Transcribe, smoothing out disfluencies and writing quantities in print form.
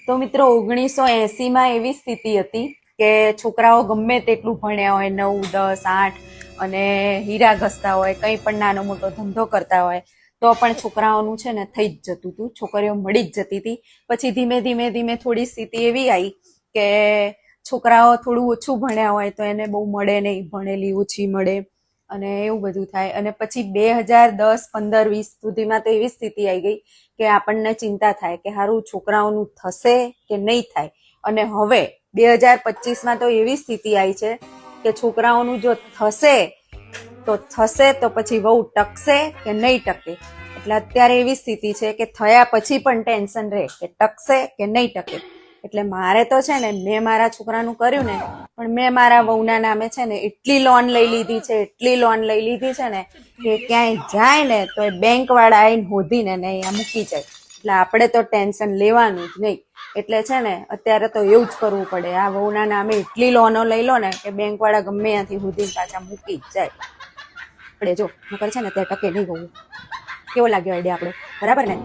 તો મિત્રો 1980માં એવી સ્થિતિ હતી કે છોકરાઓ ગમે તેટલું ભણ્યા હોય, 9, 10, 8 અને હીરા ઘસતા હોય, કંઈ પણ નાનો મોટો ધંધો કરતા હોય તો પણ છોકરાઓનું છે ને થઈ જ જતું હતું, છોકરીઓ મળી જ જતી હતી. પછી ધીમે ધીમે ધીમે થોડી સ્થિતિ એવી આવી કે છોકરાઓ થોડું ઓછું ભણ્યા હોય તો એને બહુ મળે નહીં, ભણેલી ઓછી મળે અને એવું બધું થાય. અને પછી 2010, 15, 20 સુધીમાં તો એવી સ્થિતિ આવી ગઈ કે આપણને ચિંતા થાય કે હારું છોકરાઓનું થશે કે નહીં થાય. અને હવે 2025માં તો એવી સ્થિતિ આવી છે કે છોકરાઓનું જો થશે તો પછી બહુ ટકશે કે નહીં ટકે. એટલે અત્યારે એવી સ્થિતિ છે કે થયા પછી પણ ટેન્શન રહે કે ટકશે કે નહીં ટકે. એટલે મારે તો છે ને, મેં મારા છોકરાનું કર્યું ને, પણ મેં મારા વહુના નામે છે ને એટલી લોન લઈ લીધી છે ને કે ક્યાંય જાય ને તો એ બેંક વાળા આવીને હોધીને ને અહીંયા મૂકી જાય. એટલે આપણે તો ટેન્શન લેવાનું જ નહીં. એટલે છે ને અત્યારે તો એવું જ કરવું પડે. આ વહુના નામે એટલી લોનો લઈ લો ને કે બેંક વાળા ગમે ત્યાંથી હોધીને પાછા મૂકી જ જાય. આપણે જો નકર છે ને ત્યાં ટકે નહીં. વહુ કેવો લાગ્યો આઈડિયા આપણો, બરાબર ને?